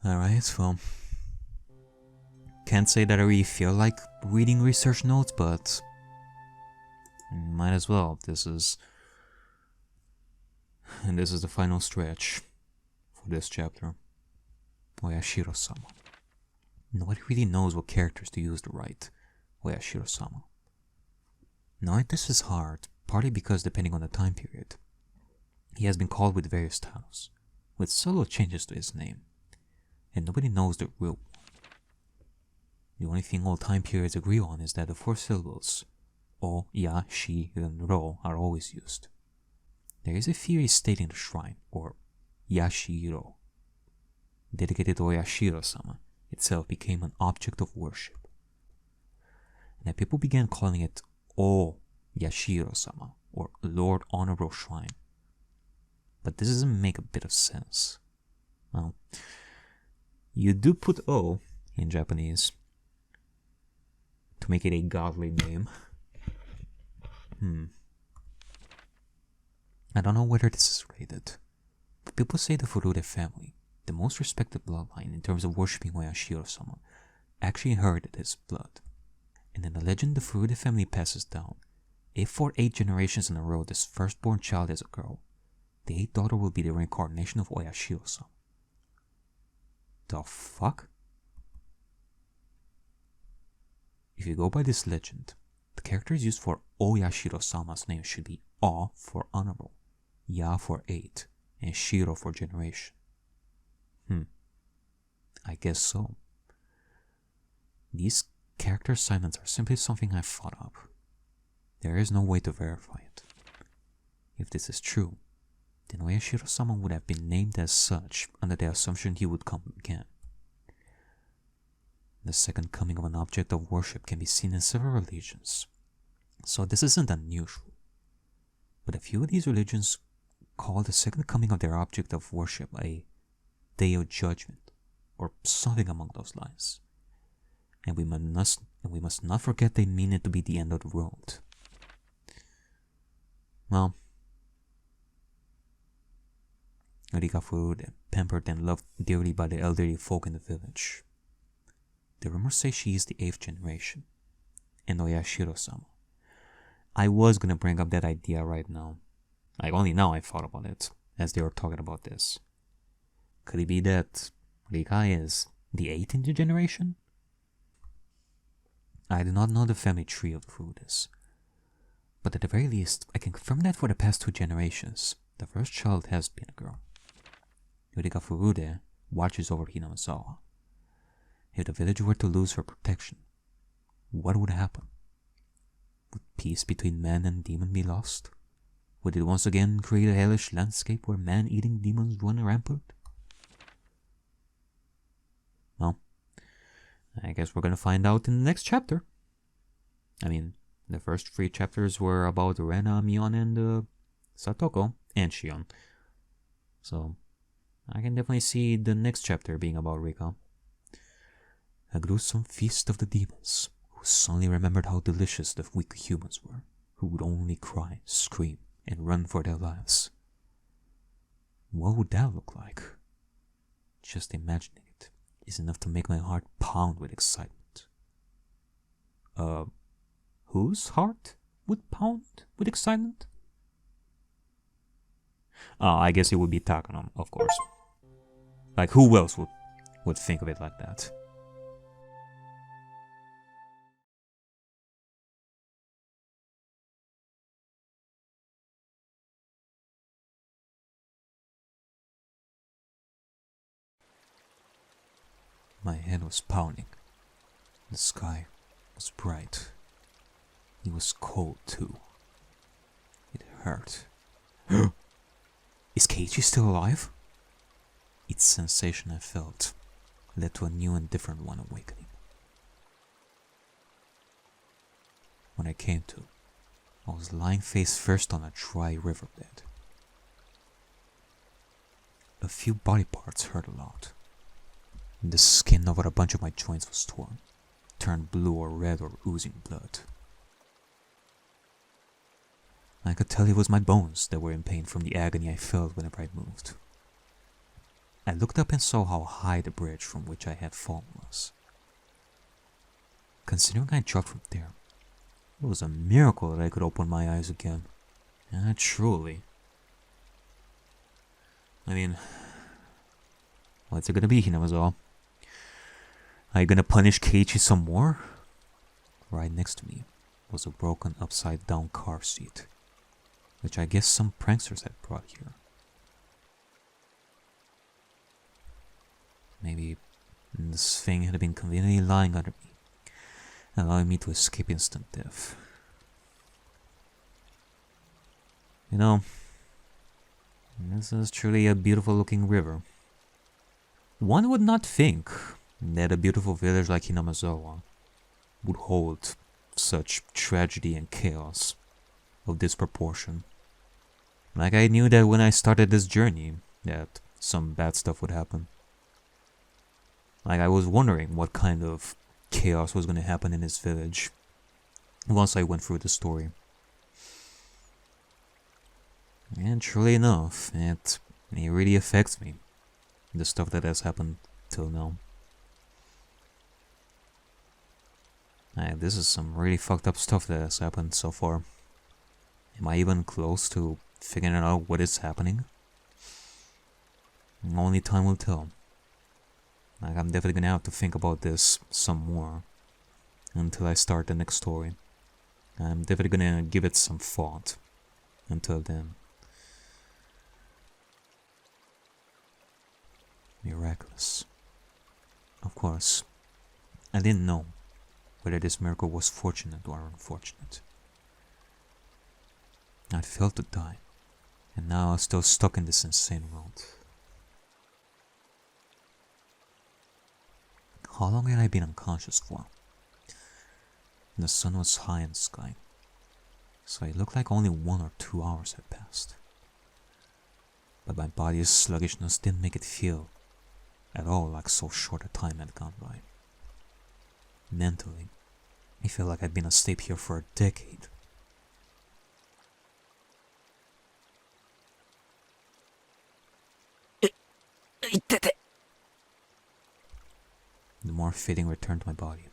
Alright, well, can't say that I really feel like reading research notes, but might as well. This is the final stretch for this chapter. Oyashiro-sama. Nobody really knows what characters to use to write Oyashiro-sama. Now this is hard, partly because depending on the time period, he has been called with various titles, with subtle changes to his name, and nobody knows the real one. The only thing all time periods agree on is that the 4 syllables O, Ya, Shi, and Ro are always used. There is a theory stating the shrine, or Yashiro, dedicated to Oyashiro-sama, itself became an object of worship, and that people began calling it O Yashiro-sama, or Lord Honorable Shrine. But this doesn't make a bit of sense. Well, you do put O in Japanese to make it a godly name. I don't know whether this is related, but people say the Furude family, the most respected bloodline in terms of worshipping Oyashiro-sama, actually inherited his blood. And in the legend the Furude family passes down, if for 8 generations in a row this firstborn child is a girl, the 8th daughter will be the reincarnation of Oyashiro-sama. The fuck? If you go by this legend, the characters used for Oyashiro-sama's name should be O for honorable, Ya for 8, and Shiro for generation. I guess so. These character assignments are simply something I've thought up. There is no way to verify it. If this is true, then Oyashiro-sama would have been named as such under the assumption he would come again. The second coming of an object of worship can be seen in several religions, so this isn't unusual. But a few of these religions call the second coming of their object of worship a day of judgment, or something along those lines. And we must not forget they mean it to be the end of the world. Well, Rika Furude, pampered and loved dearly by the elderly folk in the village. The rumors say she is the 8th generation, and Oyashiro-sama. I was gonna bring up that idea right now. Like, only now I thought about it, as they were talking about this. Could it be that Rika is the 18th generation? I do not know the family tree of the Furudes, but at the very least, I can confirm that for the past 2 generations, the first child has been a girl. Rika Furude watches over Hinamizawa. If the village were to lose her protection, what would happen? Would peace between man and demon be lost? Would it once again create a hellish landscape where man-eating demons run rampant? Well, I guess we're gonna find out in the next chapter. I mean, the first 3 chapters were about Rena, Mion, and Satoko, and Shion. So, I can definitely see the next chapter being about Rika. A gruesome feast of the demons, who suddenly remembered how delicious the weak humans were, who would only cry, scream, and run for their lives. What would that look like? Just imagining it is enough to make my heart pound with excitement. Whose heart would pound with excitement? I guess it would be Takano, of course. Like, who else would think of it like that? My head was pounding. The sky was bright. It was cold too. It hurt. Is Keiichi still alive? Each sensation I felt led to a new and different one awakening. When I came to, I was lying face first on a dry riverbed. A few body parts hurt a lot. The skin over a bunch of my joints was torn, turned blue or red or oozing blood. I could tell it was my bones that were in pain from the agony I felt whenever I moved. I looked up and saw how high the bridge from which I had fallen was. Considering I dropped from there, it was a miracle that I could open my eyes again. Truly. I mean, what's it gonna be, Hinamizawa? Are you gonna punish Keiichi some more? Right next to me was a broken upside down car seat, which I guess some pranksters had brought here. Maybe this thing had been conveniently lying under me, allowing me to escape instant death. You know, this is truly a beautiful looking river. One would not think that a beautiful village like Hinamizawa would hold such tragedy and chaos of this proportion. Like I knew that when I started this journey that some bad stuff would happen. Like I was wondering what kind of chaos was going to happen in this village once I went through the story. And truly enough, it really affects me, the stuff that has happened till now. This is some really fucked up stuff that has happened so far. Am I even close to figuring out what is happening? Only time will tell. Like I'm definitely gonna have to think about this some more until I start the next story. I'm definitely gonna give it some thought until then. Miraculous. Of course, I didn't know whether this miracle was fortunate or unfortunate. I'd failed to die, and now I was still stuck in this insane world. How long had I been unconscious for? The sun was high in the sky, so it looked like only 1 or 2 hours had passed. But my body's sluggishness didn't make it feel at all like so short a time had gone by. Mentally, I felt like I'd been asleep here for a decade. The more feeling returned to my body,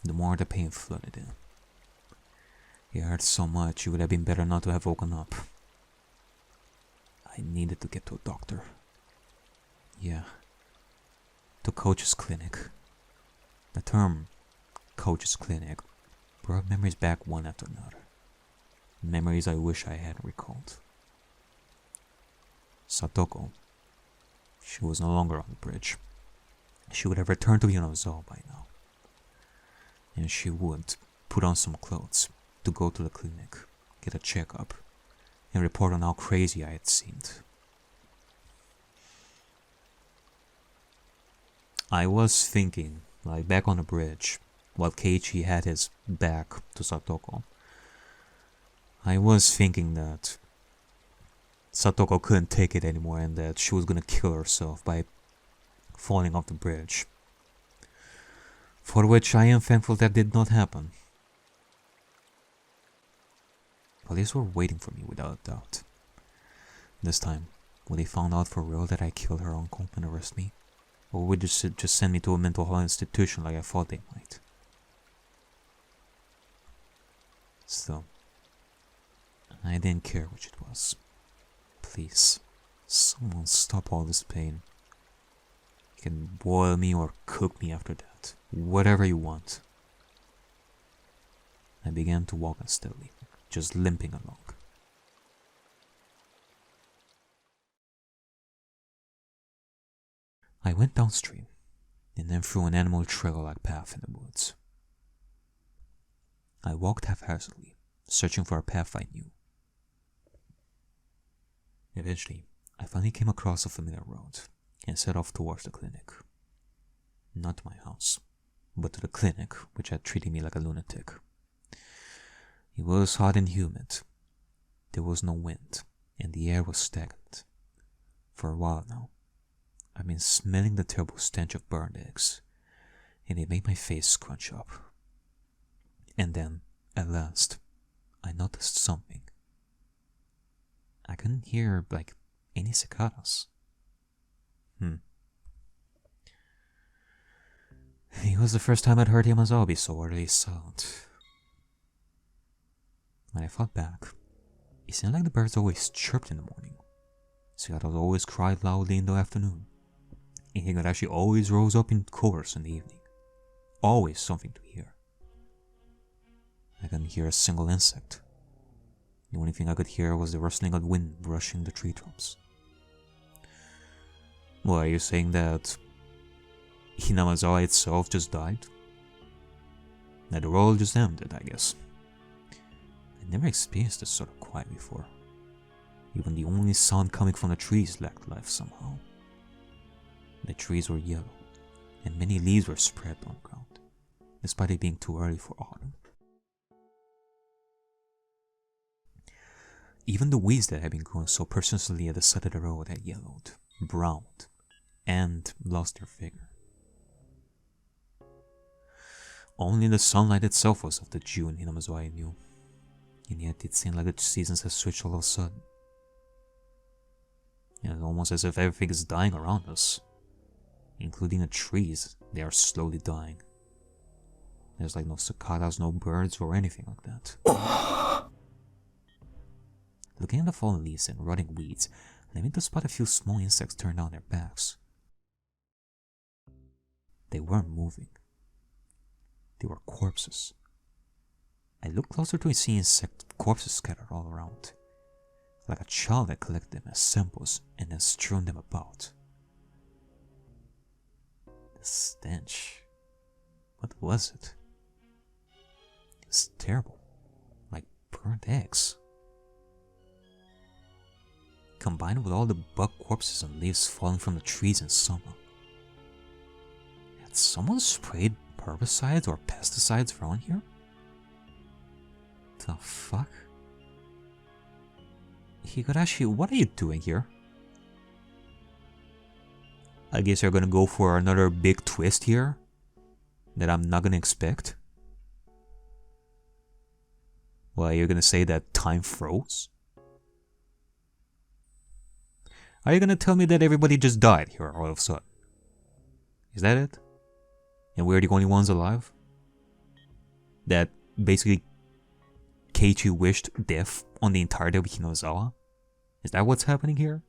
the more the pain flooded in. It hurt so much it would have been better not to have woken up. I needed to get to a doctor. Yeah, to Coach's clinic. The term Coach's clinic brought memories back one after another. Memories I wish I had recalled. Satoko. She was no longer on the bridge. She would have returned to Hinamizawa by now. And she would put on some clothes to go to the clinic, get a checkup, and report on how crazy I had seemed. I was thinking, like back on the bridge, while Keiichi had his back to Satoko, I was thinking that Satoko couldn't take it anymore and that she was gonna kill herself by falling off the bridge. For which I am thankful that did not happen. Police were waiting for me without a doubt. This time, would they find out for real that I killed her uncle and arrest me? Or would they just send me to a mental health institution like I thought they might? Still, I didn't care which it was. Please, someone stop all this pain. You can boil me or cook me after that. Whatever you want. I began to walk unsteadily, just limping along. I went downstream, and then through an animal trail-like path in the woods. I walked haphazardly, searching for a path I knew. Eventually, I finally came across a familiar road and set off towards the clinic. Not to my house, but to the clinic which had treated me like a lunatic. It was hot and humid. There was no wind, and the air was stagnant. For a while now, I've been smelling the terrible stench of burned eggs, and it made my face scrunch up. And then, at last, I noticed something. I couldn't hear, any cicadas. was the first time I'd heard Hinamizawa be so utterly silent. When I thought back, it seemed like the birds always chirped in the morning. Seattle always cried loudly in the afternoon. And Higurashi always rose up in chorus in the evening. Always something to hear. I couldn't hear a single insect. The only thing I could hear was the rustling of wind brushing the treetops. Well, are you saying that Hinamizawa itself just died? That the world just ended, I guess. I never experienced this sort of quiet before. Even the only sound coming from the trees lacked life somehow. The trees were yellow, and many leaves were spread on the ground, despite it being too early for autumn. Even the weeds that had been growing so persistently at the side of the road had yellowed, browned, and lost their vigor. Only the sunlight itself was of the June Hinamizawa knew, and yet it seemed like the seasons had switched all of a sudden. And it's almost as if everything is dying around us, including the trees. They are slowly dying. There's like no cicadas, no birds, or anything like that. Looking at the fallen leaves and rotting weeds, I began to spot a few small insects turned on their backs. They weren't moving. They were corpses. I looked closer to see insect corpses scattered all around, like a child had collected them as samples and then strewn them about. The stench. What was it? It was terrible, like burnt eggs. Combined with all the bug corpses and leaves falling from the trees in summer. Had someone sprayed herbicides or pesticides around here? The fuck? Higurashi, what are you doing here? I guess you're gonna go for another big twist here that I'm not gonna expect. Well, you're gonna say that time froze? Are you gonna tell me that everybody just died here all of a sudden? Is that it? And we're the only ones alive? That basically Keiichi wished death on the entirety of Hinamizawa? Is that what's happening here?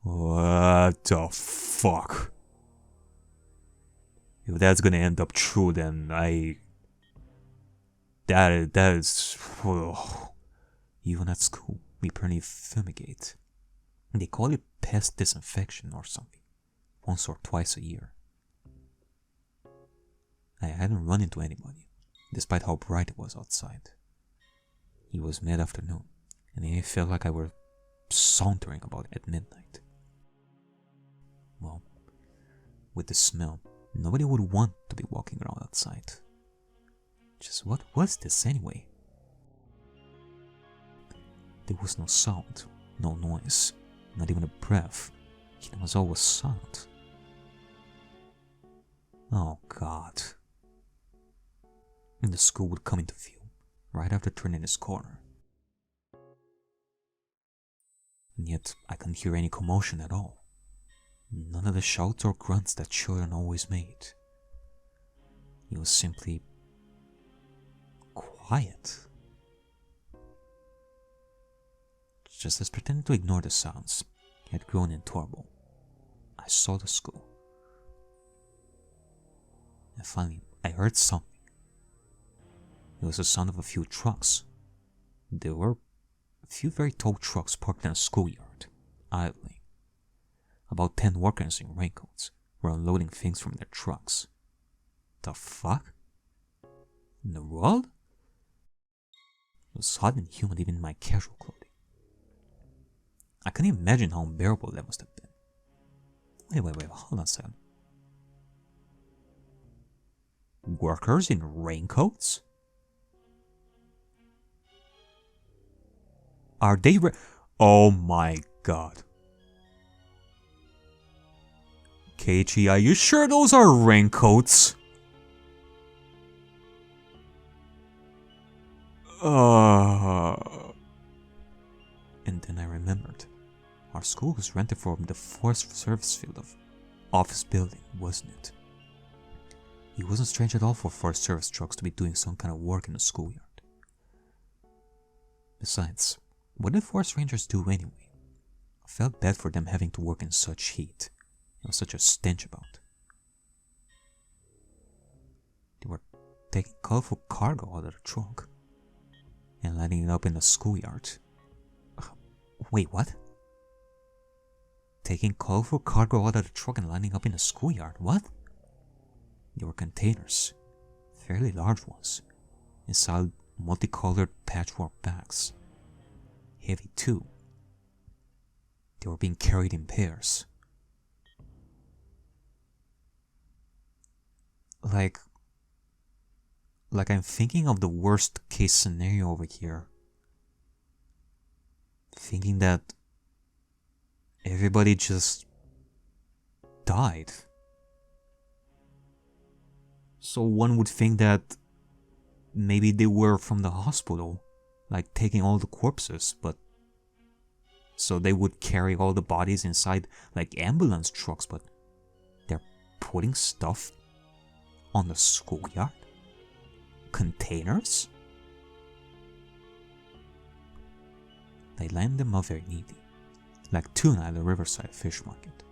What the fuck? If that's gonna end up true, then that is... Oh. Even at school, we apparently fumigate. They call it pest disinfection or something, once or twice a year. I hadn't run into anybody, despite how bright it was outside. It was mid-afternoon, and it felt like I were sauntering about at midnight. Well, with the smell, nobody would want to be walking around outside. Just what was this anyway? There was no sound, no noise, not even a breath. Hinamizawa was silent. Oh God. And the school would come into view, right after turning this corner. And yet, I couldn't hear any commotion at all. None of the shouts or grunts that children always made. It was simply... quiet. Just as pretending to ignore the sounds had grown intolerable, I saw the school. And finally, I heard something. It was the sound of a few trucks. There were a few very tall trucks parked in a schoolyard, idling. About 10 workers in raincoats were unloading things from their trucks. The fuck? In the world? It was hot and humid even in my casual clothing. I can't imagine how unbearable that must have been. Wait, hold on a second. Workers in raincoats? Are they oh my god. Keiichi, are you sure those are raincoats? And then I remembered. Our school was rented from the forest service field of office building, wasn't it? It wasn't strange at all for Forest Service trucks to be doing some kind of work in the schoolyard. Besides, what did Forest Rangers do anyway? I felt bad for them having to work in such heat. There was such a stench about. They were taking colorful cargo out of the trunk and lining it up in the schoolyard. Wait, what? Taking colorful cargo out of the truck and lining up in the schoolyard? What? They were containers, fairly large ones, inside multicolored patchwork bags. Heavy too. They were being carried in pairs. Like I'm thinking of the worst case scenario over here. Thinking that everybody just died. So one would think that maybe they were from the hospital, like taking all the corpses, but so they would carry all the bodies inside like ambulance trucks, but they're putting stuff on the schoolyard? Containers? They lined them up very neatly, like tuna at the riverside fish market.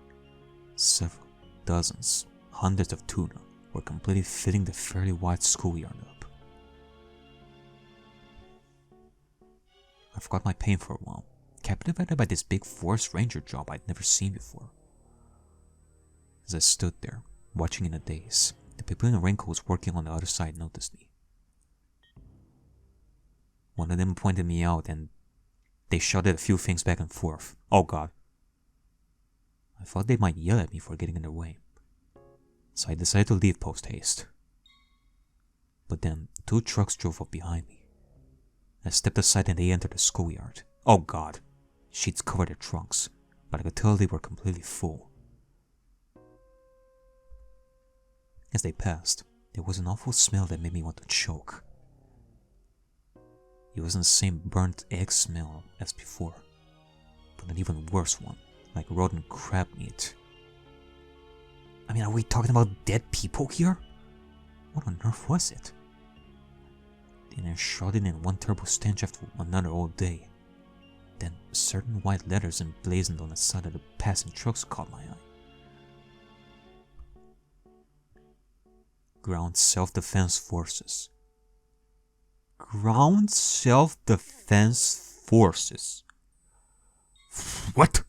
Several, dozens, hundreds of tuna were completely filling the fairly wide schoolyard up. I forgot my pain for a while, captivated by this big forest ranger job I'd never seen before. As I stood there, watching in a daze, the people in the raincoats working on the other side noticed me. One of them pointed me out and they shouted a few things back and forth. Oh god. I thought they might yell at me for getting in their way, so I decided to leave post-haste. But then, 2 trucks drove up behind me. I stepped aside and they entered the schoolyard. Oh god. Sheets covered their trunks, but I could tell they were completely full. As they passed, there was an awful smell that made me want to choke. It wasn't the same burnt egg smell as before, but an even worse one, like rotten crab meat. I mean, are we talking about dead people here? What on earth was it? And it shrouded in one terrible stench after another all day. Then certain white letters emblazoned on the side of the passing trucks caught my eye. Ground Self-Defense Forces. Ground Self-Defense Forces. What?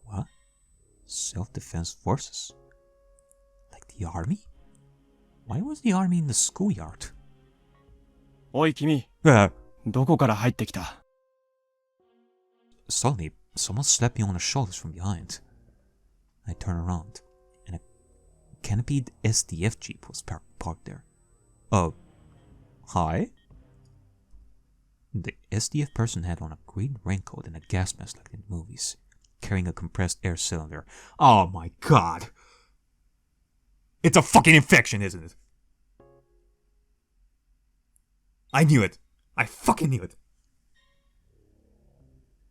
What? Self-Defense Forces? Like the army? Why was the army in the schoolyard? Oi, Kimi. どこから入ってきた? Suddenly, someone slapped me on the shoulders from behind. I turned around, and a canopied SDF jeep was parked there. Hi? The SDF person had on a green raincoat and a gas mask like in movies, carrying a compressed air cylinder. Oh my god! It's a fucking infection, isn't it? I knew it. I fucking knew it.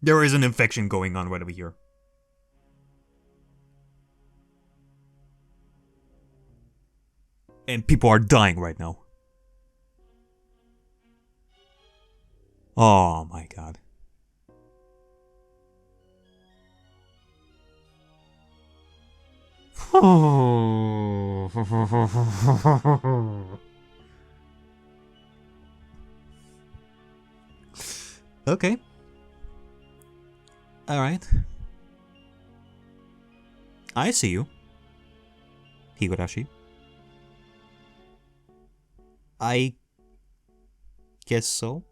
There is an infection going on right over here. And people are dying right now. Oh my god. Okay. Alright. I see you, Higurashi. I guess so.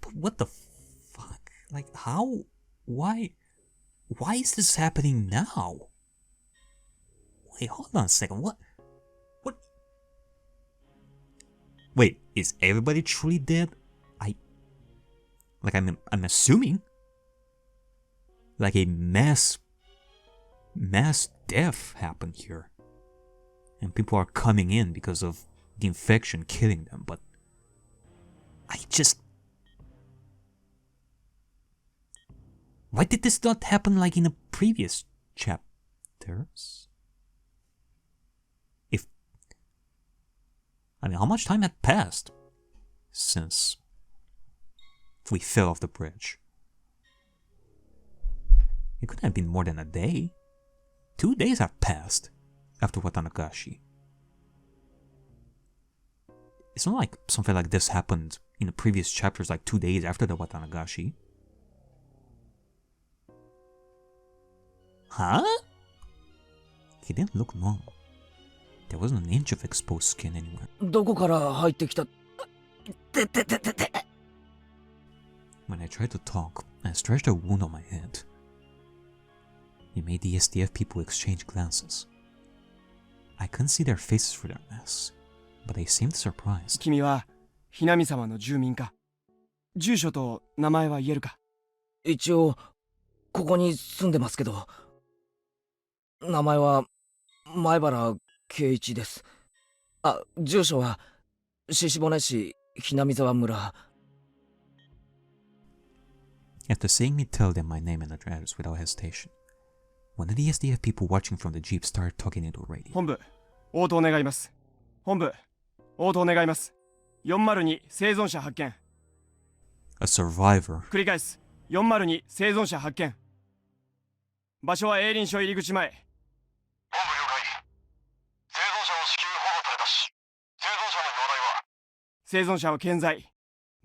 But what the fuck? Like, how? Why is this happening now? Wait, hold on a second. What? Wait, is everybody truly dead? I'm assuming. Like a mass death happened here. And people are coming in because of the infection killing them, but why did this not happen like in a previous chapters? How much time had passed since we fell off the bridge? It couldn't have been more than a day. 2 days have passed after Watanagashi. It's not like something like this happened in the previous chapters, like 2 days after the Watanagashi. Huh? He didn't look normal. There wasn't an inch of exposed skin anywhere. どこから入ってきた When I tried to talk, I stretched a wound on my head. It made the SDF people exchange glances. I couldn't see their faces for their masks, but they seemed surprised. 君はHinamizawaの住民か？住所と名前は言えるか？一応ここに住んでますけど、名前は前原圭一です。あ、住所は鹿骨市Hinamizawa村。After seeing me tell them my name and address without hesitation, one of the SDF people watching from the jeep started talking into a radio. 本部、応答願います。本部、応答願います。402生存者発見。A survivor. 繰り返す。402生存者発見。場所は営林署入り口前。本部了解。生存者を至急保護されたし、生存者の容体は？生存者は健在。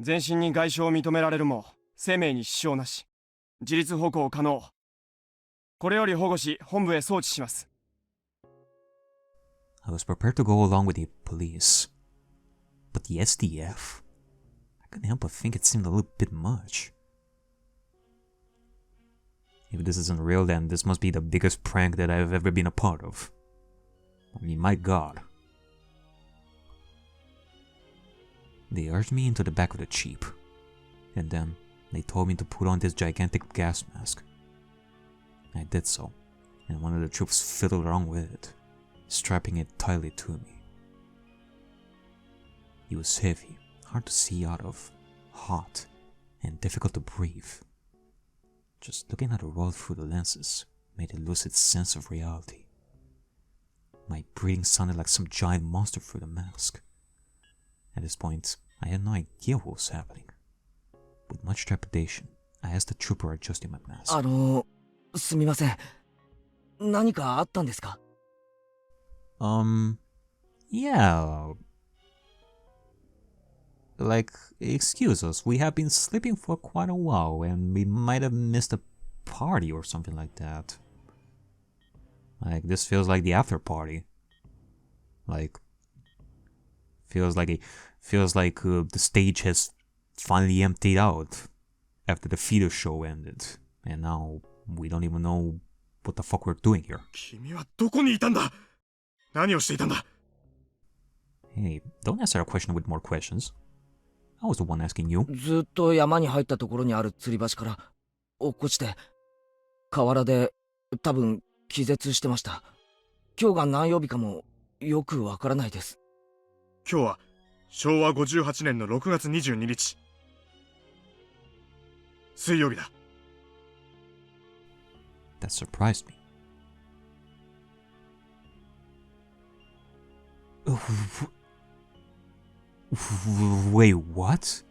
全身に外傷を認められるも、生命に支障なし。自立歩行可能。これより保護し、本部へ送致します。I was prepared to go along with the police. But the SDF? I couldn't help but think it seemed a little bit much. If this isn't real, then this must be the biggest prank that I've ever been a part of. I mean, my god. They urged me into the back of the jeep. And then, they told me to put on this gigantic gas mask. I did so, and one of the troops fiddled around with it, strapping it tightly to me. It was heavy, hard to see out of, hot, and difficult to breathe. Just looking at the road through the lenses made it lose its sense of reality. My breathing sounded like some giant monster through the mask. At this point, I had no idea what was happening. With much trepidation, I asked the trooper adjusting my mask. すみません。何かあったんですか？ Yeah. Like, excuse us, we have been sleeping for quite a while and we might have missed a party or something like that. Like, this feels like the after party. Like, feels like the stage has finally emptied out after the feeder show ended. And now we don't even know what the fuck we're doing here. 君はどこにいたんだ？何をしていたんだ？ Hey, don't answer a question with more questions. I was the one asking you. ずっと山に入ったところにある吊り橋から落っこちて、河原で多分気絶してました。今日が何曜日かもよくわからないです。今日は昭和58年の6月22日。水曜日だ。That surprised me. Wait, what?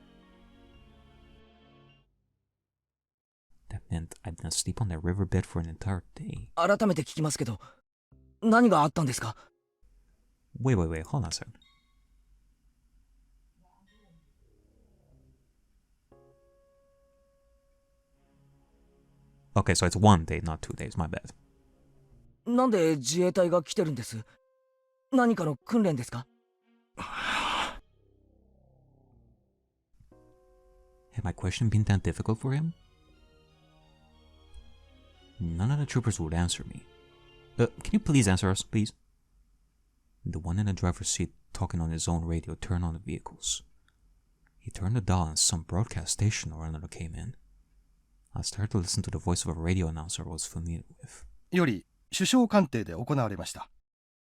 That meant I'd been asleep on that riverbed for an entire day. 改めて聞きますけど、何があったんですか？ Wait, hold on a second. Okay, so it's 1 day, not 2 days, my bad. なんで自衛隊が来てるんです？何かの訓練ですか？ Had my question been that difficult for him? None of the troopers would answer me. Can you please answer us, please? The one in the driver's seat talking on his own radio turned on the vehicles. He turned the dial and some broadcast station or another came in. I started to listen to the voice of a radio announcer I was familiar with. より首相官邸で行われました。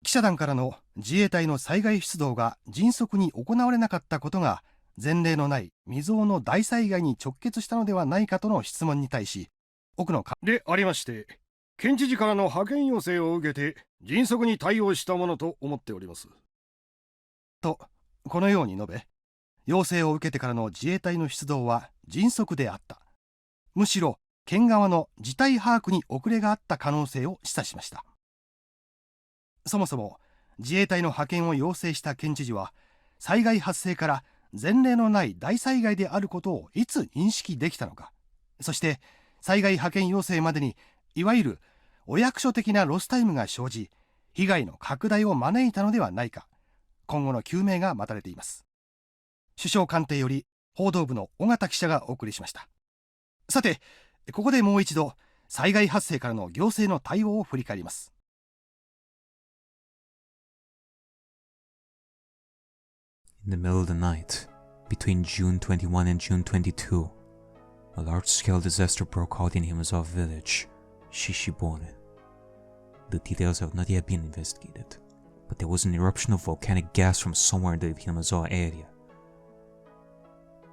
記者団からの自衛隊の災害出動が迅速に行われなかったことが前例のない未曾有の大災害に直結したのではないかとの質問に対し、奥野官でありまして、県知事からの派遣要請を受けて迅速に対応したものと思っております。と、このように述べ、要請を受けてからの自衛隊の出動は迅速であった。むしろ県側の事態把握に遅れがあった可能性を示唆しました。そもそも自衛隊の派遣を要請した県知事は、災害発生から前例のない大災害であることをいつ認識できたのか、そして災害派遣要請までにいわゆるお役所的なロスタイムが生じ、被害の拡大を招いたのではないか、今後の究明が待たれています。首相官邸より報道部の尾形記者がお送りしました。さて、ここでもう一度災害発生からの行政の対応を振り返ります。In the middle of the night, between June 21 and June 22, a large-scale disaster broke out in Hinamizawa village, Shishibone. The details have not yet been investigated, but there was an eruption of volcanic gas from somewhere in the Hinamizawa area.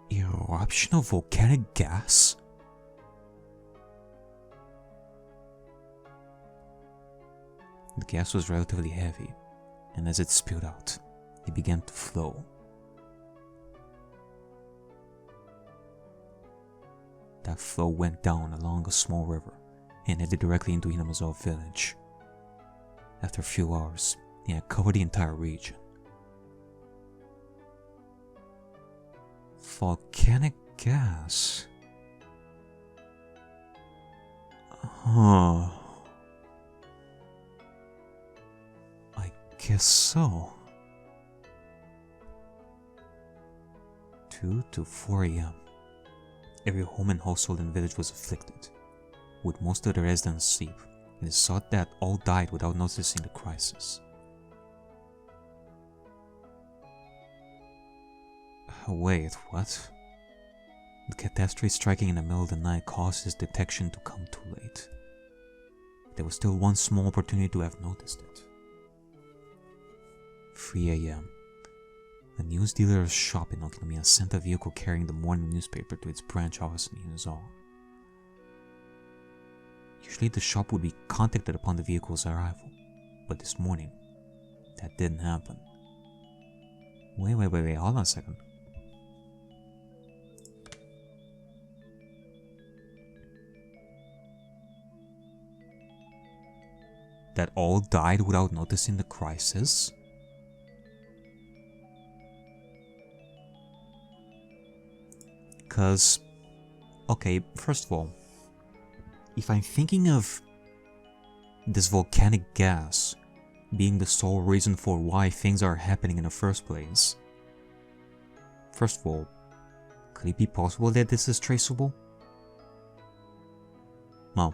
Eruption of volcanic gas? The gas was relatively heavy, and as it spewed out, it began to flow. That flow went down along a small river and headed directly into Hinamizawa village. After a few hours, it had covered the entire region. Volcanic gas. Huh. I guess so. 2 to 4 a.m. Every home and household in the village was afflicted. With most of the residents asleep, it is thought that all died without noticing the crisis. Wait, what? The catastrophe striking in the middle of the night caused its detection to come too late. There was still one small opportunity to have noticed it. 3 a.m. A news dealer's shop in Okinomi sent a vehicle carrying the morning newspaper to its branch office in Hinamizawa. Usually the shop would be contacted upon the vehicle's arrival, but this morning, that didn't happen. Wait, hold on a second. That all died without noticing the crisis? Because, okay, first of all, if I'm thinking of this volcanic gas being the sole reason for why things are happening in the first place, first of all, could it be possible that this is traceable? Well,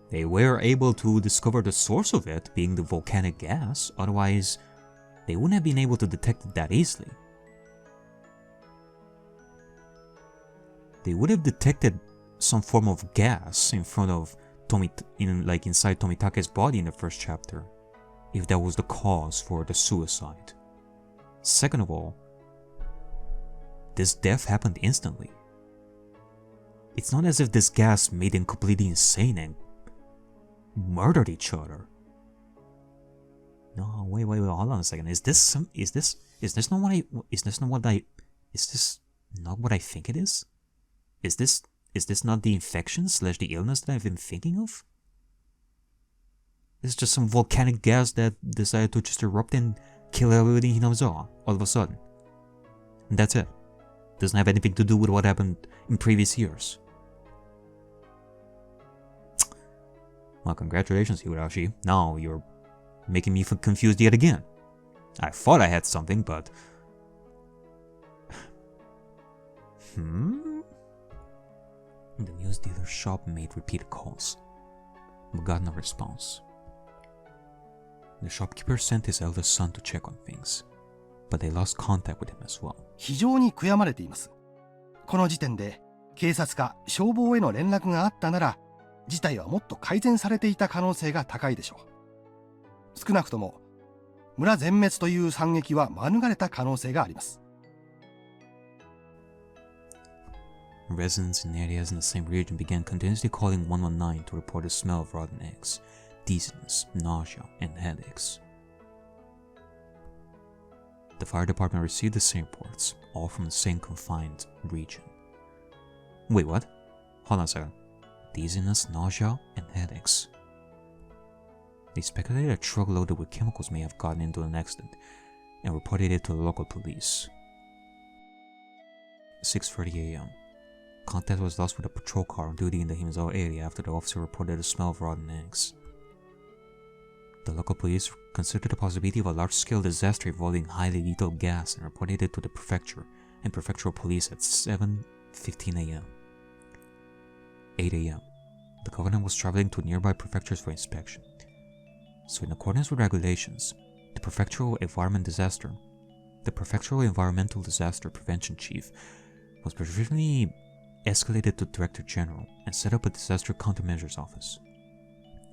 they were able to discover the source of it being the volcanic gas, otherwise they wouldn't have been able to detect it that easily. They would have detected some form of gas in front of inside Tomitake's body in the first chapter, if that was the cause for the suicide. Second of all, this death happened instantly. It's not as if this gas made them completely insane and murdered each other. No, wait, hold on a second. Is this not what I think it is? Is this not the infection / the illness that I've been thinking of? It's just some volcanic gas that decided to just erupt and kill everybody in Hinamizawa all of a sudden. And that's it. Doesn't have anything to do with what happened in previous years. Well, congratulations, Higurashi. Now you're making me confused yet again. I thought I had something, but... The news dealer's shop made repeated calls, but got no response. The shopkeeper sent his eldest son to check on things, but they lost contact with him as well. 非常に悔やまれています。この時点で警察か消防への連絡があったなら、事態はもっと改善されていた可能性が高いでしょう。少なくとも村全滅という惨劇は免れた可能性があります。Residents in areas in the same region began continuously calling 119 to report the smell of rotten eggs, dizziness, nausea, and headaches. The fire department received the same reports, all from the same confined region. Wait, what? Hold on a second. Dizziness, nausea, and headaches. They speculated a truck loaded with chemicals may have gotten into an accident and reported it to the local police. 6:30 a.m. Contact was lost with a patrol car on duty in the Hinamizawa area after the officer reported the smell of rotten eggs. The local police considered the possibility of a large-scale disaster involving highly lethal gas and reported it to the prefecture and prefectural police at 7:15 a.m. 8 a.m. The governor was traveling to nearby prefectures for inspection. So in accordance with regulations, the prefectural environmental disaster prevention chief was provisionally escalated to Director General and set up a disaster countermeasures office.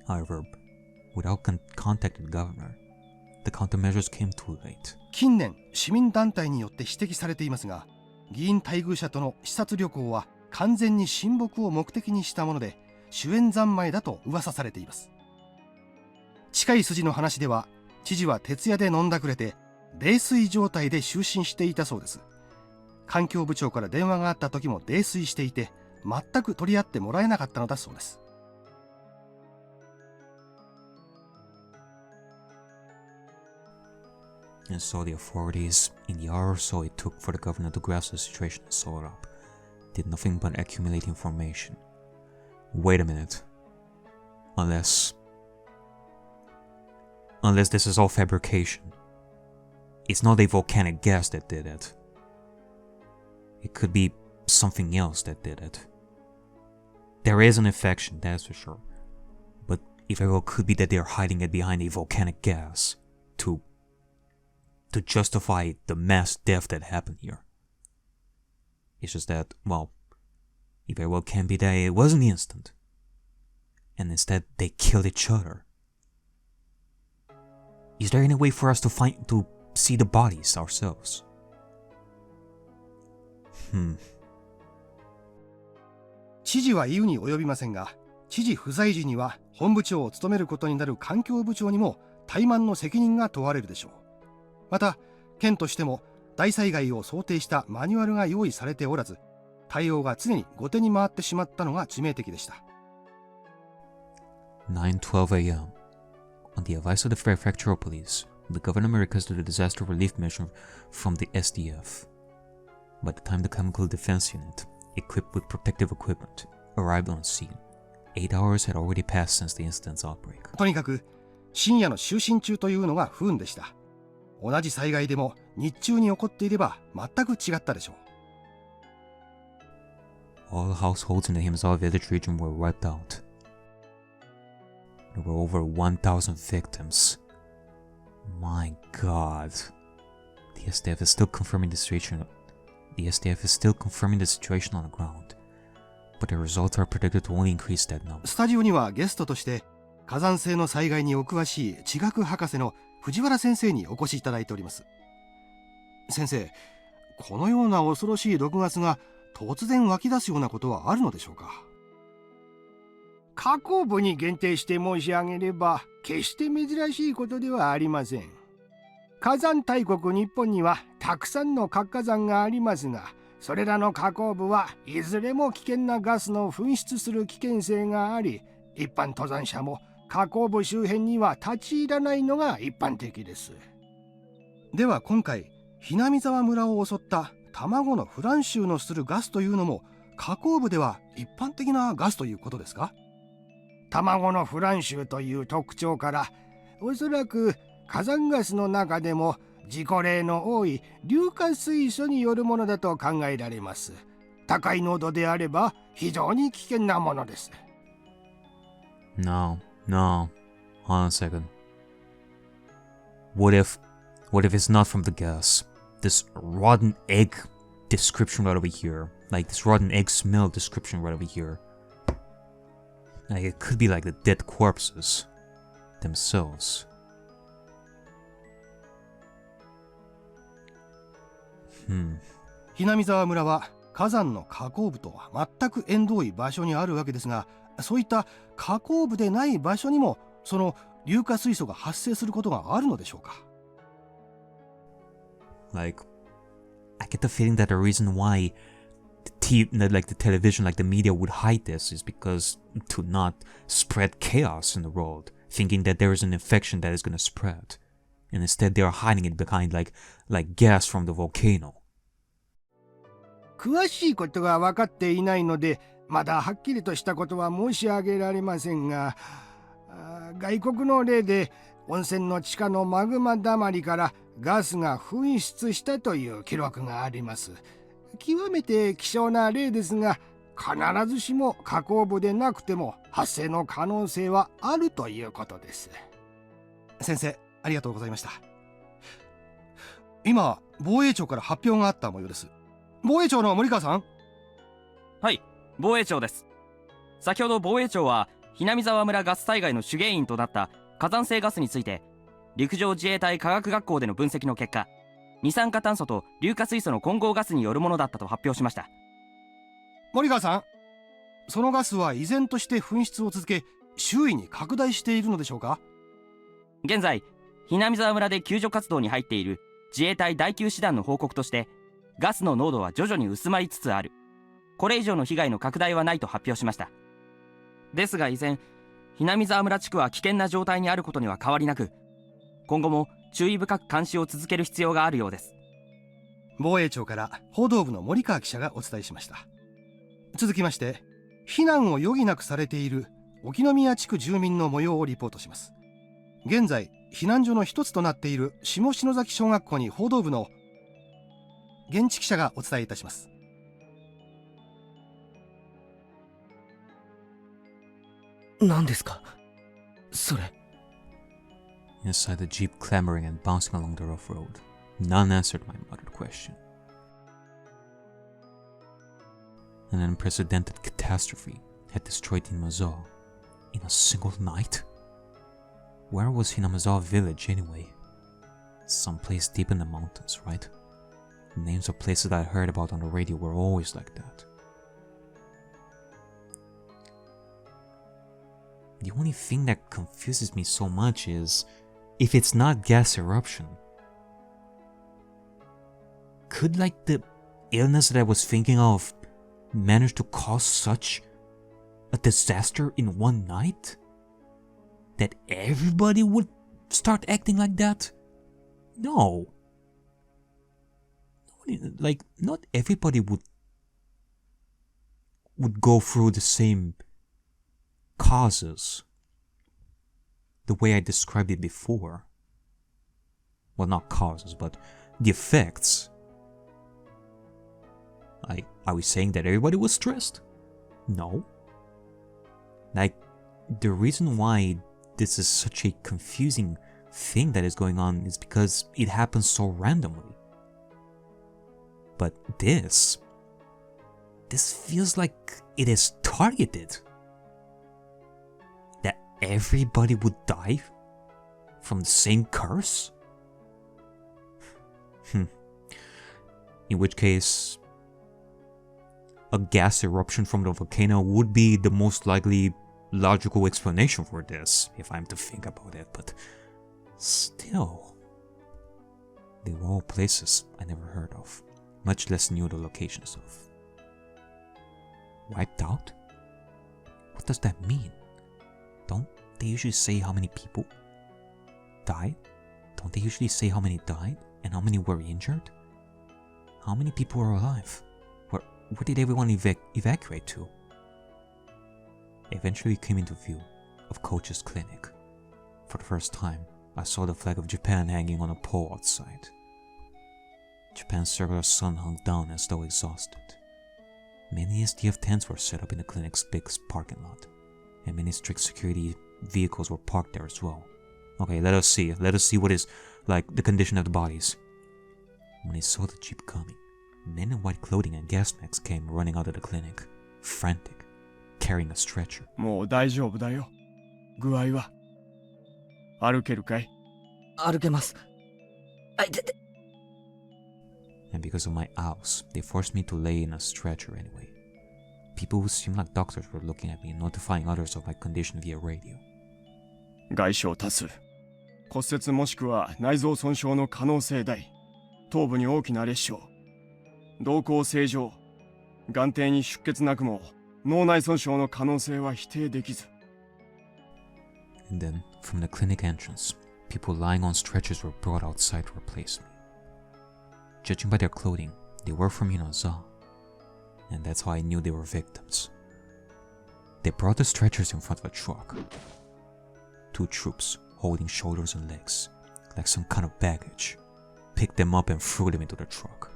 However, without contacting the governor, the countermeasures came too late. 近年市民団体によって指摘されていますが、議員待遇者との視察旅行は完全に親睦を目的にしたもので、主演三昧だと噂されています。近い筋の話では、知事は徹夜で飲んだくれて泥酔状態で就寝していたそうです。環境部長から電話があった時も泥酔していて、全く取り合ってもらえなかったのだそうです。And so the authorities, in the hour or so it took for the governor to grasp the situation and sew it up, did nothing but accumulate information. Wait a minute. Unless this is all fabrication. It's not a volcanic gas that did it. It could be something else that did it. There is an infection, that's for sure. But if it could be that they are hiding it behind a volcanic gas to justify the mass death that happened here. It's just that, well, it very well can be that it wasn't instant. And instead they killed each other. Is there any way for us to see the bodies ourselves? 知事は言うに及びませんが、知事不在時には本部長を務めることになる環境部長にも怠慢の責任が問われるでしょう。また、県としても大災害を想定したマニュアルが用意されておらず、対応が常に後手に回ってしまったのが致命的でした。9:12 a.m. On the advice of the prefectural police, the governor requested a disaster relief mission from the SDF. By the time the chemical defense unit, equipped with protective equipment, arrived on scene, 8 hours had already passed since the incident's outbreak. とにかく深夜の就寝中というのが不運でした。同じ災害でも日中に起こっていれば全く違ったでしょう。All the households in the Hinamizawa village region were wiped out. There were over 1,000 victims. My God. The SDF is still confirming the situation. The SDF is still confirming the situation on the ground, but the results are predicted to only increase that number. スタジオにはゲストとして火山性の災害にお詳しい地学博士の藤原先生にお越しいただいております。先生、このような恐ろしい6月が突然湧き出すようなことはあるのでしょうか。火口部に限定して申し上げれば決して珍しいことではありません。火山大国日本にはたくさんの活火山がありますが、それらの火口部はいずれも危険なガスの噴出する危険性があり、一般登山者も火口部周辺には立ち入らないのが一般的です。では今回Hinamizawa村を襲った卵のフラン臭のするガスというのも火口部では一般的なガスということですか。卵のフラン臭という特徴から、おそらく火山ガスの中でも事故例の多い硫化水素によるものだと考えられます。高い濃度であれば非常に危険なものです。No, hold on a second. What if it's not from the gas? This rotten egg description right over here, like this rotten egg smell description right over here. Like it could be like the dead corpses themselves. Hinamizawa村は火山の火口部とは全く縁遠い場所にあるわけですが、そういった火口部でない場所にもその硫化水素が発生することがあるのでしょうか。 Like, I get the feeling that the reason why the television, like the media would hide this is because to not spread chaos in the world, thinking that there is an infection that is going to spread. And instead they are hiding it behind like gas from the volcano. 詳しいことが分かっていないので、まだはっきりとしたことは申し上げられませんが、外国の例で温泉の地下のマグマだまりからガスが噴出したという記録があります。極めて希少な例ですが、必ずしも火口部でなくても発生の可能性はあるということです。先生、ありがとうございました。今、防衛庁から発表があった模様です。防衛庁の森川さん。はい、防衛庁です。先ほど防衛庁はHinamizawa村ガス災害の主原因となった火山性ガスについて、陸上自衛隊科学学校での分析の結果、二酸化炭素と硫化水素の混合ガスによるものだったと発表しました。森川さん、そのガスは依然として噴出を続け、周囲に拡大しているのでしょうか。現在、Hinamizawa村で救助活動に入っている自衛隊第9師団の報告として、ガスの濃度は徐々に薄まりつつある。これ以上の被害の拡大はないと発表しました。ですが依然、Hinamizawa村地区は危険な状態にあることには変わりなく、今後も注意深く監視を続ける必要があるようです。防衛庁から報道部の森川記者がお伝えしました。続きまして、避難を余儀なくされている沖宮地区住民の模様をリポートします。現在、避難所の一つとなっている下篠崎小学校に報道部の現地記者がお伝えいたします。何ですかそれ。 Inside the jeep clamoring and bouncing along the rough road, none answered my muttered question. An unprecedented catastrophe had destroyed Hinamizawa in a single night? Where was Hinamizawa village anyway? Someplace deep in the mountains, right? The names of places that I heard about on the radio were always like that. The only thing that confuses me so much is, if it's not gas eruption, could like the illness that I was thinking of manage to cause such a disaster in one night? That everybody would start acting like that? No. Like, not everybody would go through the same causes the way I described it before. Well, not causes, but the effects. Like, are we saying that everybody was stressed? No. Like, the reason why this is such a confusing thing that is going on is because it happens so randomly. But this feels like it is targeted. That everybody would die from the same curse? In which case, a gas eruption from the volcano would be the most likely logical explanation for this, if I'm to think about it, but still, they were all places I never heard of, much less knew the locations of. Wiped out? What does that mean? Don't they usually say how many people died? Don't they usually say how many died and how many were injured? How many people are alive? Where did everyone evacuate to? Eventually came into view of Coach's clinic. For the first time, I saw the flag of Japan hanging on a pole outside. Japan's circular sun hung down as though exhausted. Many SDF tents were set up in the clinic's big parking lot, and many strict security vehicles were parked there as well. Okay, let us see what is like the condition of the bodies. When I saw the jeep coming, men in white clothing and gas masks came running out of the clinic, frantic, carrying a stretcher. もう大丈夫だよ。具合は歩けるかい？歩けます。あいてて。And because of my owls, they forced me to lay in a stretcher anyway. People who seemed like doctors were looking at me and notifying others of my condition via radio. 外傷多数。骨折もしくは内臓損傷の可能性大。頭部に大きな裂傷。瞳孔正常。眼底に出血なくも脳内損傷の可能性は否定できず。And then, from the clinic entrance, people lying on stretchers were brought outside to replace me. Judging by their clothing, they were from Hinamizawa, and that's how I knew they were victims. They brought the stretchers in front of a truck. 2 troops, holding shoulders and legs, like some kind of baggage, picked them up and threw them into the truck.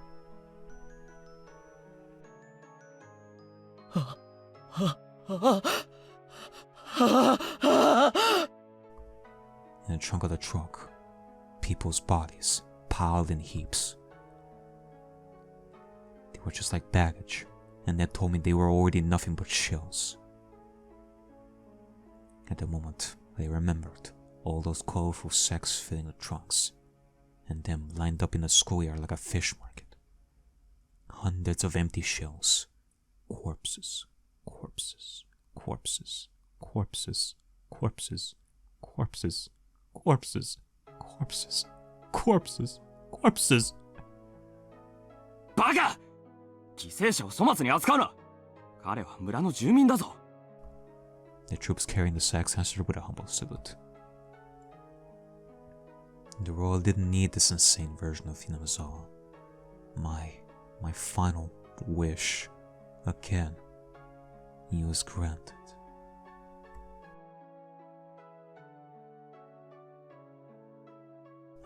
In the trunk of the truck, people's bodies piled in heaps. They were just like baggage, and Ned told me they were already nothing but shells. At the moment, I remembered all those colorful sacks filling the trunks, and them lined up in the schoolyard like a fish market. Hundreds of empty shells. Corpses, corpses, corpses, corpses, corpses, corpses, corpses, corpses, corpses, corpses. バカ！犠牲者を粗末に扱うな！彼は村の住民だぞ。 The troops carrying the sacks answered with a humble salute. The world didn't need this insane version of Hinamizawa. My final wish, again, he was granted.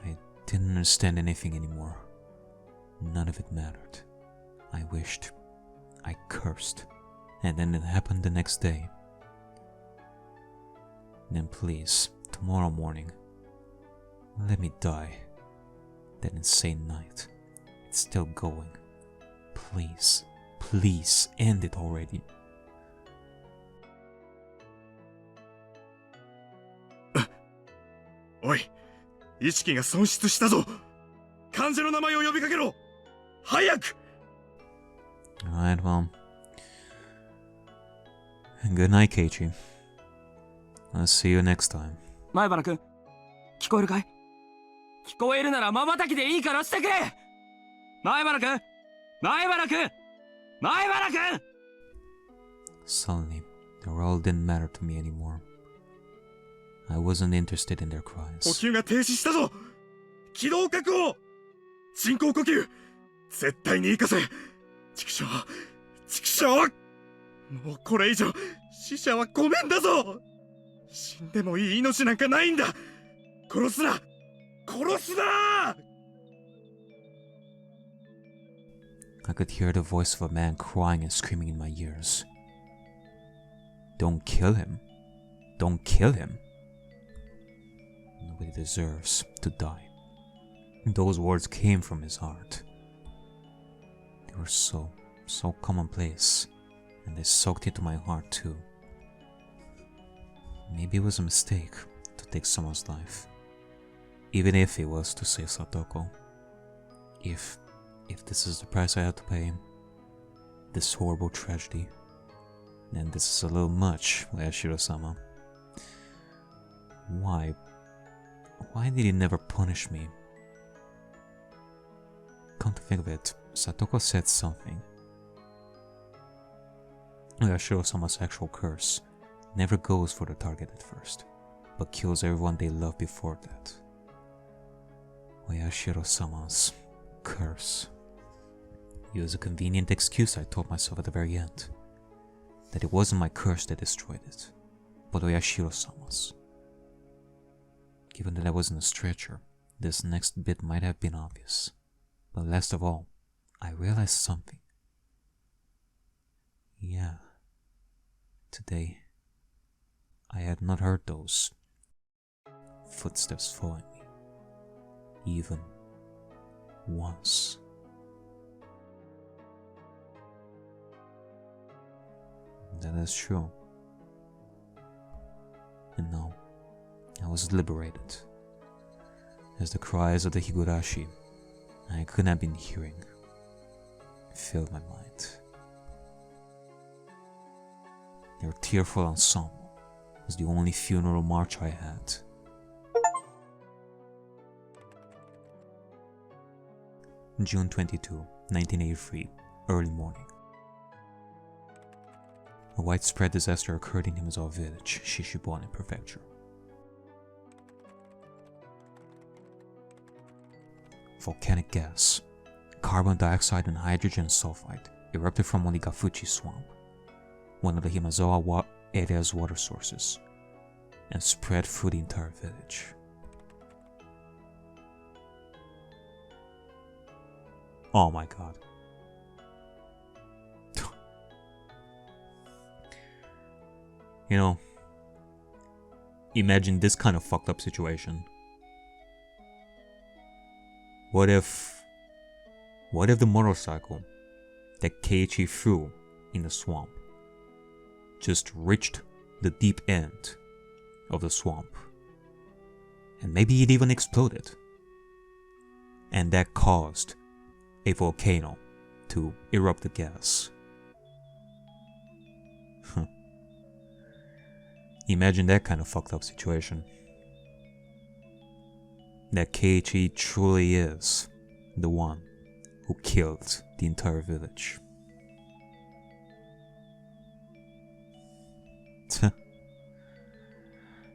I didn't understand anything anymore. None of it mattered. I wished, I cursed, and then it happened the next day. Then please, tomorrow morning, let me die. That insane night, it's still going. Please, please end it already. おい、意識が損失したぞ。患者の名前を呼びかけろ。早く。Alright, well. Good night, Keiichi. I'll see you next time. 前原くん、聞こえるかい？聞こえるなら瞬きでいいからしてくれ！前原くん！前原くん！前原くん！ Suddenly, the world didn't matter to me anymore. I wasn't interested in their 呼 cries. 吸が停止したぞ。気道確保。人工呼吸。絶対に生かせ。畜生。畜生。もうこれ以上死者はごめんだぞ。死んでもいい命なんかないんだ。殺すな。殺すな。 I could hear the voice of a man crying and screaming in my ears. Don't kill him. Don't kill him. Nobody deserves to die. Those words came from his heart. They were so commonplace, and they soaked into my heart too. Maybe it was a mistake to take someone's life, even if it was to save Satoko. If this is the price I have to pay, this horrible tragedy, then this is a little much, Yashiro-sama. Why did he never punish me? Come to think of it, Satoko said something. Yashiro-sama's actual curse never goes for the target at first, but kills everyone they love before that. Yashiro-sama's curse. It was a convenient excuse I told myself at the very end. That it wasn't my curse that destroyed it, but Oyashiro-sama's. Given that I was in a stretcher, this next bit might have been obvious. But last of all, I realized something. Yeah. Today, I had not heard those footsteps following me. Even once. That is true. And now, I was liberated. As the cries of the Higurashi I couldn't have been hearing filled my mind. Their tearful ensemble was the only funeral march I had. June 22, 1983, early morning. A widespread disaster occurred in Hinamizawa village, Shishibone Prefecture. Volcanic gas, carbon dioxide and hydrogen sulfide erupted from Onigafuchi swamp, one of the Hinamizawa area's water sources, and spread through the entire village. Oh my god. You know, imagine this kind of fucked up situation. What if the motorcycle that Keiichi threw in the swamp just reached the deep end of the swamp, and maybe it even exploded, and that caused a volcano to erupt the gas? Imagine that kind of fucked up situation. That Keiichi truly is the one who killed the entire village.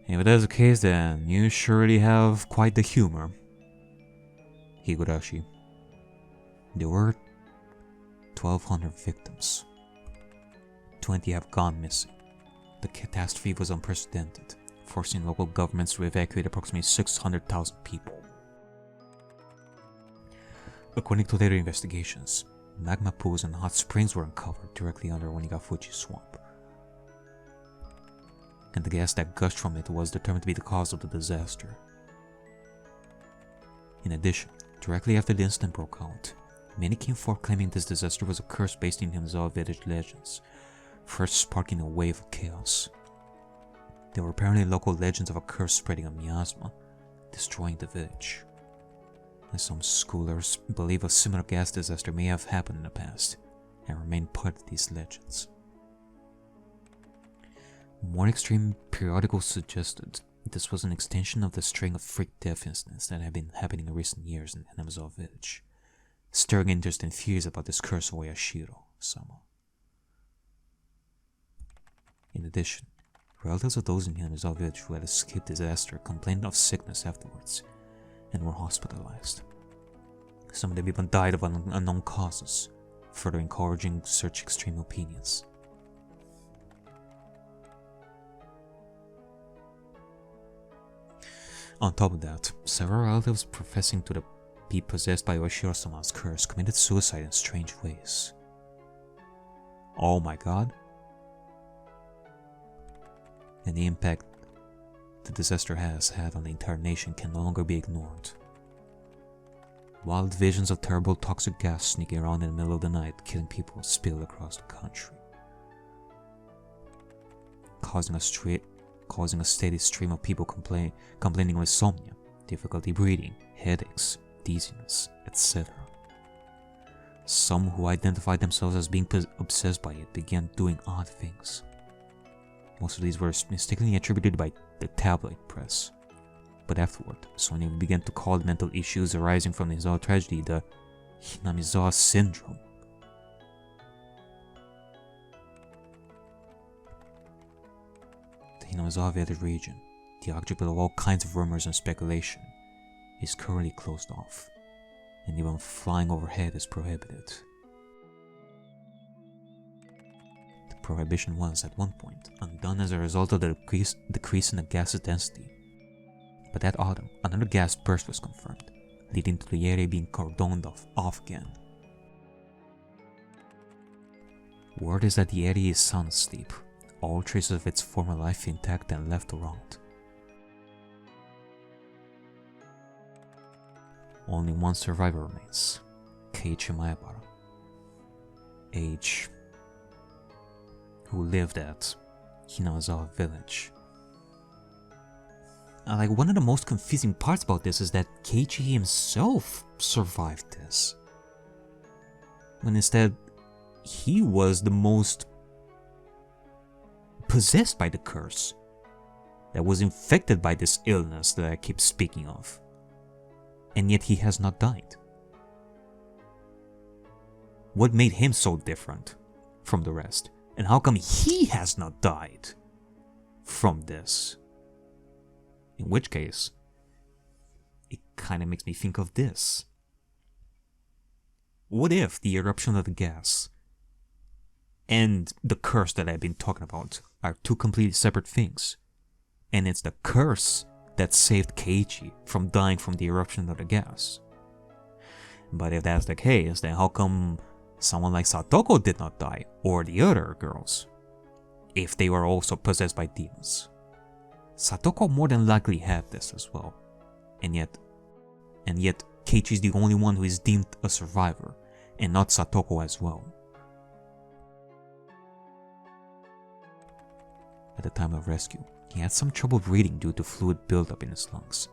If that's the case, then you surely have quite the humor, Higurashi. There were 1,200 victims. 20 have gone missing. The catastrophe was unprecedented, forcing local governments to evacuate approximately 600,000 people. According to later investigations, magma pools and hot springs were uncovered directly under Onigafuchi swamp, and the gas that gushed from it was determined to be the cause of the disaster. In addition, directly after the incident broke out, many came forth claiming this disaster was a curse based in Hinamizawa village legends, first sparking a wave of chaos. There were apparently local legends of a curse spreading a miasma, destroying the village. And some scholars believe a similar gas disaster may have happened in the past, and remain part of these legends. More extreme periodicals suggested this was an extension of the string of freak death incidents that had been happening in recent years in Hinamizawa village, stirring interest and fears about this curse of Oyashiro-sama. In addition, relatives of those in Hinamizawa village who had escaped disaster complained of sickness afterwards and were hospitalized. Some of them even died of unknown causes, further encouraging such extreme opinions. On top of that, several relatives professing to be possessed by Oyashiro-sama's curse committed suicide in strange ways. Oh my god. And the impact the disaster has had on the entire nation can no longer be ignored. Wild visions of terrible toxic gas sneaking around in the middle of the night, killing people, spilled across the country, causing a steady stream of people complaining of insomnia, difficulty breathing, headaches, dizziness, etc. Some who identified themselves as being obsessed by it began doing odd things. Most of these were mistakenly attributed by the tabloid press, but afterward, Sonia began to call the mental issues arising from the Hinamizawa tragedy the Hinamizawa syndrome. The Hinamizawa village region, the object of all kinds of rumors and speculation, is currently closed off, and even flying overhead is prohibited. The prohibition was, at one point, undone as a result of the decrease in the gas's density. But that autumn, another gas burst was confirmed, leading to the area being cordoned off again. Word is that the area is sound asleep, all traces of its former life intact and left around. Only one survivor remains, Keiichi Maebara, age, who lived at Hinamizawa village. One of the most confusing parts about this is that Keiichi himself survived this. when instead he was the most possessed by the curse, that was infected by this illness that I keep speaking of, and yet he has not died. What made him so different from the rest? And how come he has not died from this? In which case, it kind of makes me think of this. What if the eruption of the gas and the curse that I've been talking about are two completely separate things? And it's the curse that saved Keiichi from dying from the eruption of the gas. But if that's the case, then how come someone like Satoko did not die, or the other girls, if they were also possessed by demons? Satoko more than likely had this as well, and yet Keiichi is the only one who is deemed a survivor, and not Satoko as well. At the time of rescue, he had some trouble breathing due to fluid buildup in his lungs,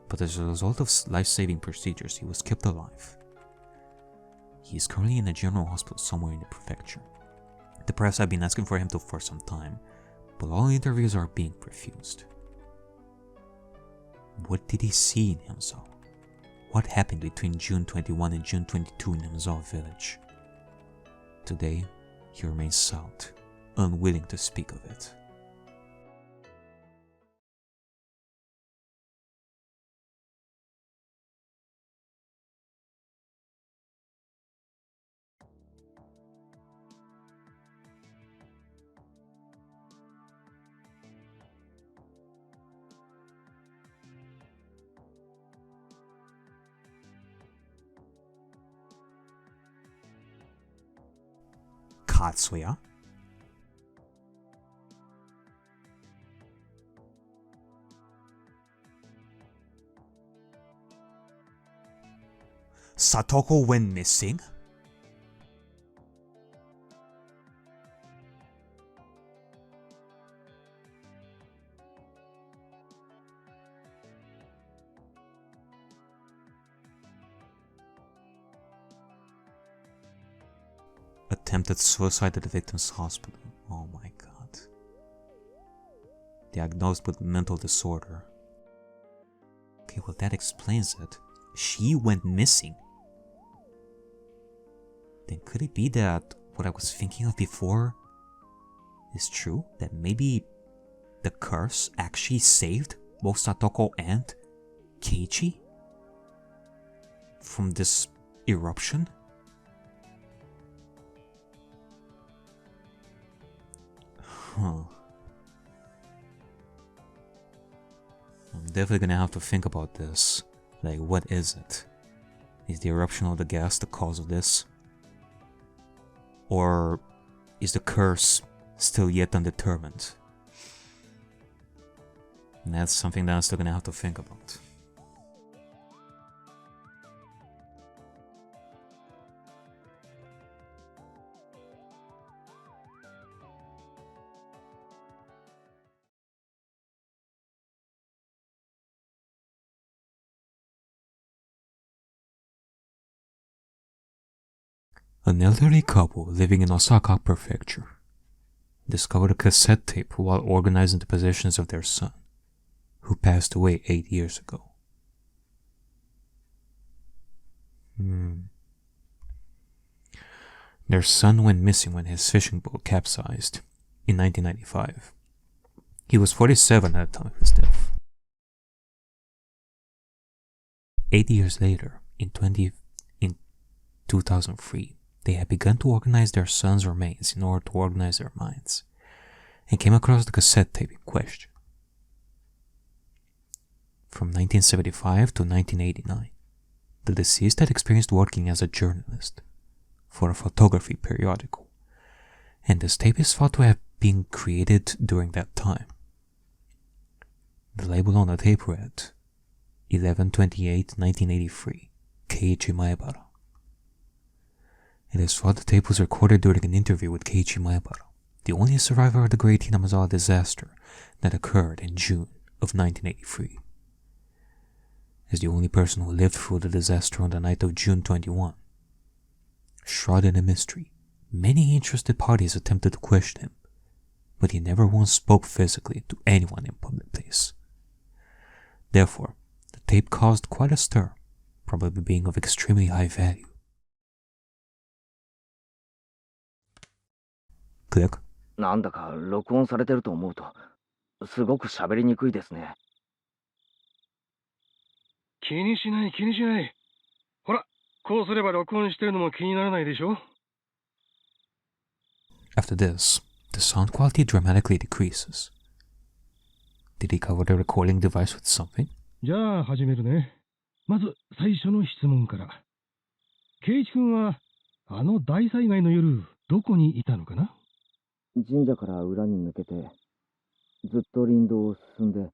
but as a result of life-saving procedures, he was kept alive. He is currently in a general hospital somewhere in the prefecture. The press have been asking for him for some time, but all interviews are being refused. What did he see in Hinamizawa? What happened between June 21 and June 22 in Hinamizawa village? Today, he remains silent, unwilling to speak of it. Katsuya? Satoko went missing? Attempted suicide at the victim's hospital. Oh my god. Diagnosed with mental disorder. Okay, well that explains it. She went missing. Then could it be that what I was thinking of before is true? That maybe the curse actually saved both Satoko and Keiichi from this eruption? Huh. I'm definitely gonna have to think about this. Like, what is it? Is the eruption of the gas the cause of this? Or is the curse still yet undetermined? And that's something that I'm still gonna have to think about. An elderly couple living in Osaka Prefecture discovered a cassette tape while organizing the possessions of their son, who passed away 8 years ago. Their son went missing when his fishing boat capsized in 1995. He was 47 at the time of his death. 8 years later, in 2003, they had begun to organize their son's remains in order to organize their minds, and came across the cassette tape in question. From 1975 to 1989, the deceased had experienced working as a journalist for a photography periodical, and this tape is thought to have been created during that time. The label on the tape read 11/28/1983, Keiichi Maebara. It is thought the tape was recorded during an interview with Keiichi Maebara, the only survivor of the Great Hinamizawa disaster that occurred in June of 1983. As the only person who lived through the disaster on the night of June 21, shrouded in mystery. Many interested parties attempted to question him, but he never once spoke physically to anyone in public place. Therefore, the tape caused quite a stir, probably being of extremely high value. Click. なんだか録音されてると思うと、すごく喋りにくいですね。気にしない気にしない。ほら、こうすれば録音してるのも気にならないでしょ。After this, the sound quality dramatically decreases. Did he cover the recording device with something? じゃあ始めるね。まず最初の質問から。圭一君はあの大災害の夜どこにいたのかな。神社から裏に抜けて、ずっと林道を進んで、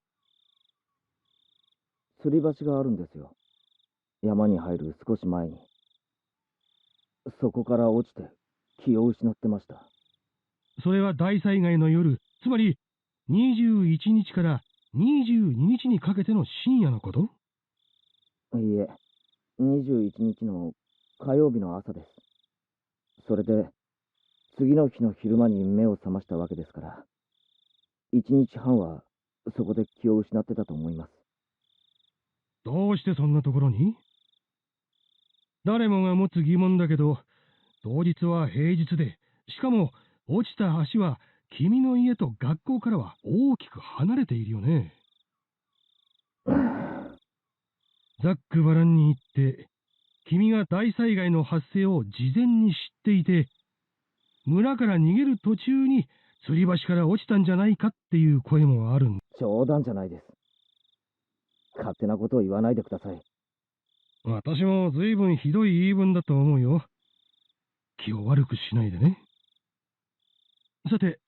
吊り橋があるんですよ。山に入る少し前に。そこから落ちて気を失ってました。それは大災害の夜、つまり21日から22日にかけての深夜のこと？いいえ、21日の火曜日の朝です。それで、次の日の昼間に目を覚ましたわけですから、1日半はそこで気を失ってたと思います。どうしてそんなところに？誰もが持つ疑問だけど、当日は平日で、しかも落ちた橋は君の家と学校からは大きく離れているよね。ザックバランに行って、君が大災害の発生を事前に知っていて、村から逃げる途中に吊り橋から落ちたんじゃないかっていう声もあるん。冗談じゃないです。勝手なことを言わないでください。私も随分ひどい言い分だと思うよ。気を悪くしないでね。さて、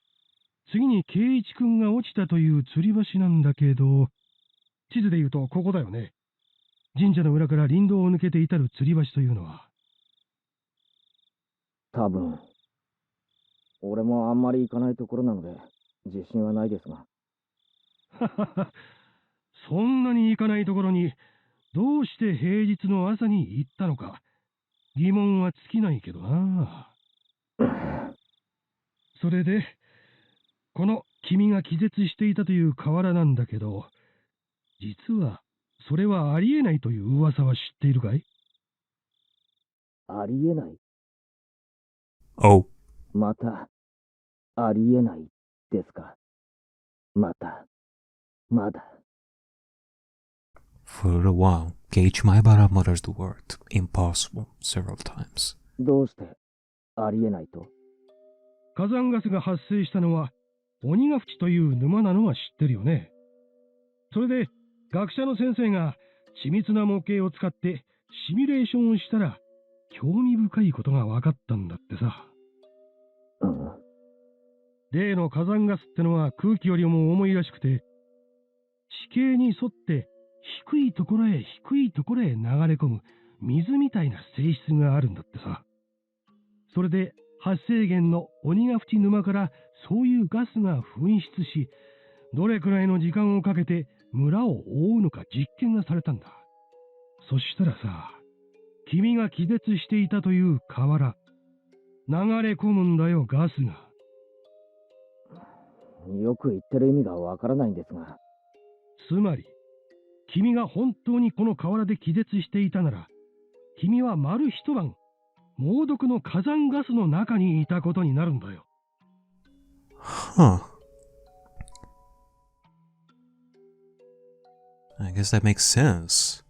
次に圭一君が落ちたという吊り橋なんだけど、地図で言うとここだよね。神社の裏から林道を抜けて至る吊り橋というのは。多分。俺もあんまり行かないところなので、自信はないですが。ははは。そんなに行かないところに、どうして平日の朝に行ったのか、疑問は尽きないけどな。それで、この君が気絶していたという河原なんだけど、実はそれはありえないという噂は知っているかい？ありえない。Oh. また、ありえないですか。まだ。For a while, Gage Maibara mutters the word impossible several times. どうしてありえないと？火山ガスが発生したのは鬼ヶ淵という沼なのは知ってるよね。それで学者の先生が緻密な模型を使ってシミュレーションをしたら興味深いことが分かったんだってさ。例の火山ガスってのは空気よりも重いらしくて、地形に沿って低いところへ流れ込む水みたいな性質があるんだってさ。それで発生源の鬼ヶ淵沼からそういうガスが噴出し、どれくらいの時間をかけて村を覆うのか実験がされたんだ。そしたらさ、君が気絶していたという河原、流れ込むんだよ、ガスが。よく言ってる意味がわからないんですが。つまり、君が本当にこの河原で気絶していたなら、君は丸一晩、猛毒の火山ガスの中にいたことになるんだよ。Huh. I guess that makes sense.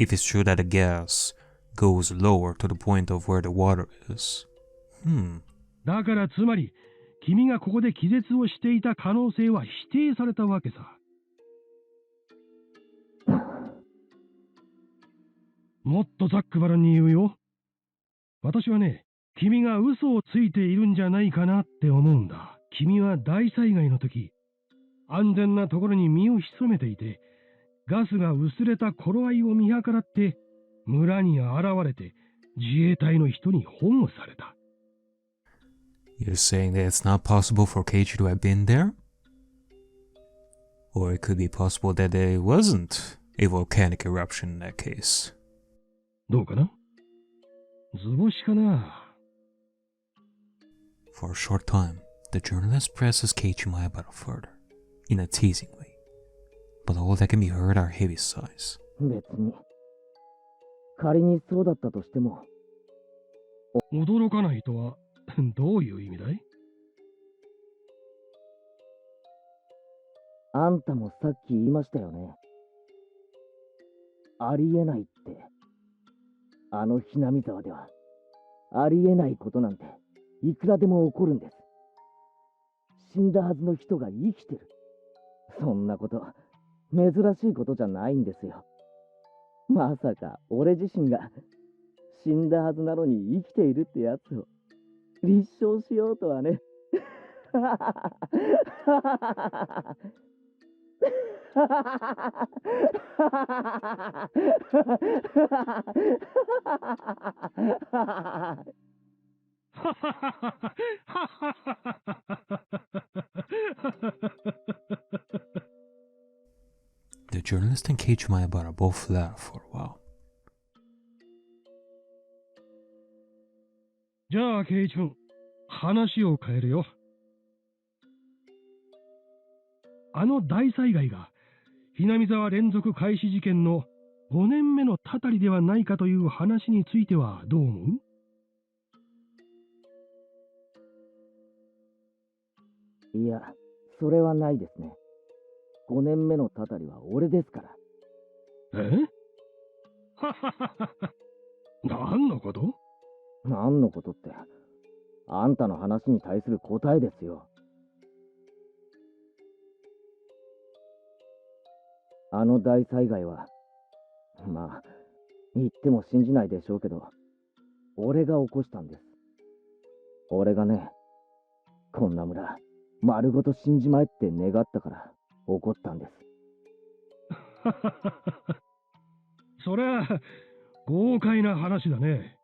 If it's true that the gas goes lower to the point of where the water is. だからつまり、君がここで気絶をしていた可能性は否定されたわけさ。もっとざっくばらんに言うよ。私はね、君が嘘をついているんじゃないかなって思うんだ。君は大災害の時、安全なところに身を潜めていて、ガスが薄れた頃合いを見計らって村に現れて自衛隊の人に保護された。You're saying that it's not possible for Keiichi to have been there? Or it could be possible that there wasn't a volcanic eruption in that case. どうかな？図星かな。 For a short time, the journalist presses Keiichi Maebara further, in a teasing way, but all that can be heard are heavy sighs. 別に。仮にそうだったとしても、驚かないとはどういう意味だい？あんたもさっき言いましたよね。ありえないって。あのひなみ沢では、ありえないことなんて、いくらでも起こるんです。死んだはずの人が生きてる。そんなこと、珍しいことじゃないんですよ。まさか、俺自身が、死んだはずなのに生きているってやつを、立証しようとはね。The journalist and Keiichi Maebara both laugh for a while. じゃあ、ケイチ君、話を変えるよ。あの大災害が、ひなみ沢連続開始事件の5年目のたたりではないかという話についてはどう思う？いや、それはないですね。5年目のたたりは俺ですから。え？はははは。何のこと？何のことって、あんたの話に対する答えですよ。あの大災害は、まあ、言っても信じないでしょうけど、俺が起こしたんです。俺がね、こんな村、丸ごと死んじまえって願ったから起こったんです。そりゃ、豪快な話だね。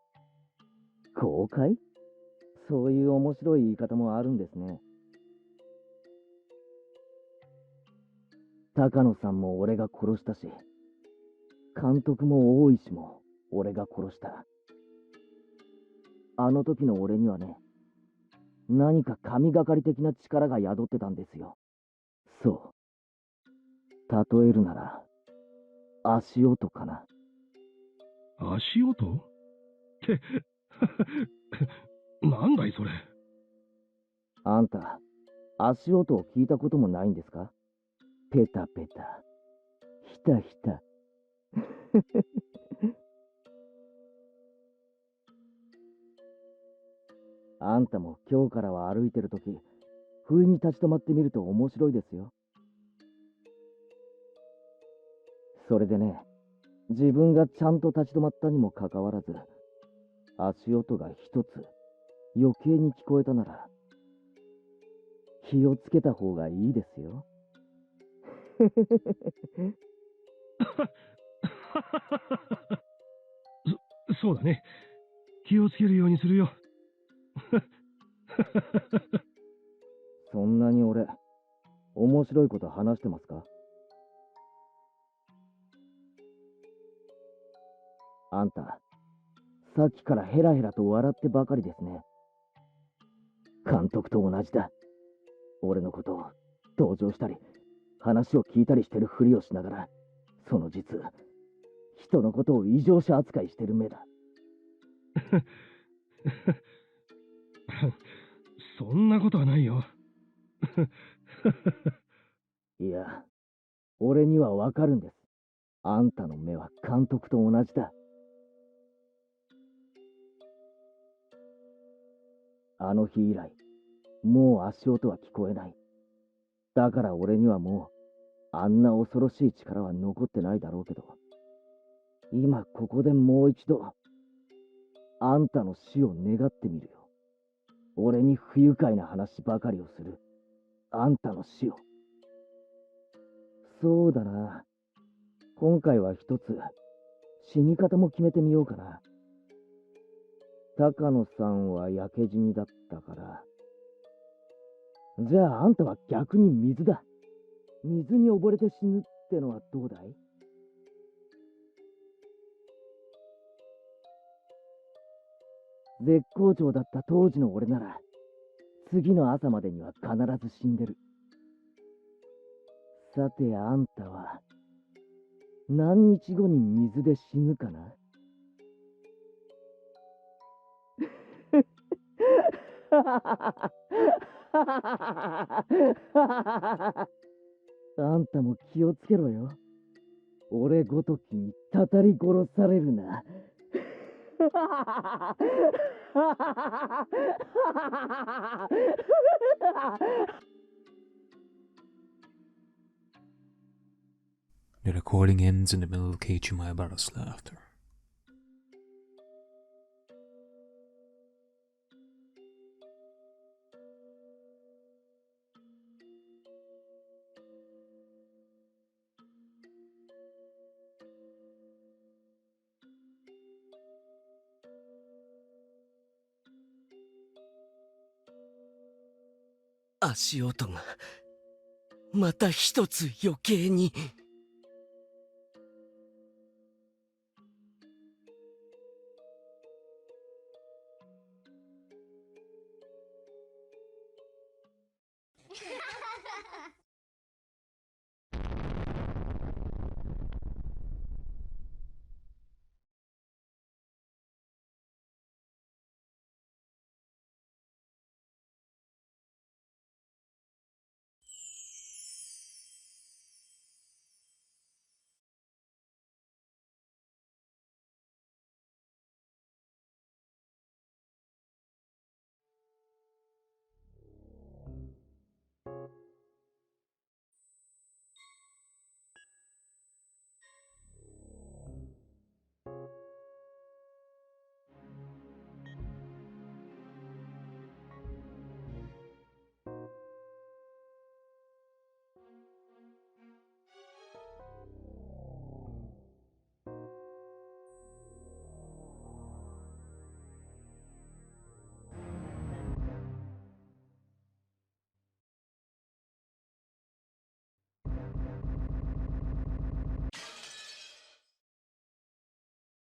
公開？そういう面白い言い方もあるんですね。高野さんも俺が殺したし、監督も大石も俺が殺した。あの時の俺にはね、何か神がかり的な力が宿ってたんですよ。そう。例えるなら、足音かな。足音？って、なんだいそれ。あんた、足音を聞いたこともないんですか？ペタペタ、ひたひた。あんたも今日からは歩いてるとき、不意に立ち止まってみると面白いですよ。それでね、自分がちゃんと立ち止まったにもかかわらず、足音が一つ余計に聞こえたなら、気をつけた方がいいですよ。そうだね。気をつけるようにするよ。そんなに俺、面白いこと話してますか？あんた、さっきからヘラヘラと笑ってばかりですね。監督と同じだ。俺のことを同情したり、話を聞いたりしてるふりをしながら、その実、人のことを異常者扱いしてる目だ。そんなことはないよ。いや、俺にはわかるんです。あんたの目は監督と同じだ。あの日以来、もう足音は聞こえない。だから俺にはもう、あんな恐ろしい力は残ってないだろうけど、今ここでもう一度、あんたの死を願ってみるよ。俺に不愉快な話ばかりをする、あんたの死を。そうだな。今回は一つ、死に方も決めてみようかな。高野さんは焼け死にだったから。じゃああんたは逆に水だ。水に溺れて死ぬってのはどうだい？絶好調だった当時の俺なら、次の朝までには必ず死んでる。さてあんたは、何日後に水で死ぬかな？あんたも気をつけろよ。俺ごときにたたり殺されるな。The recording ends in the middle of Keiichi Maebara's laughter. " 足音がまた一つ余計に。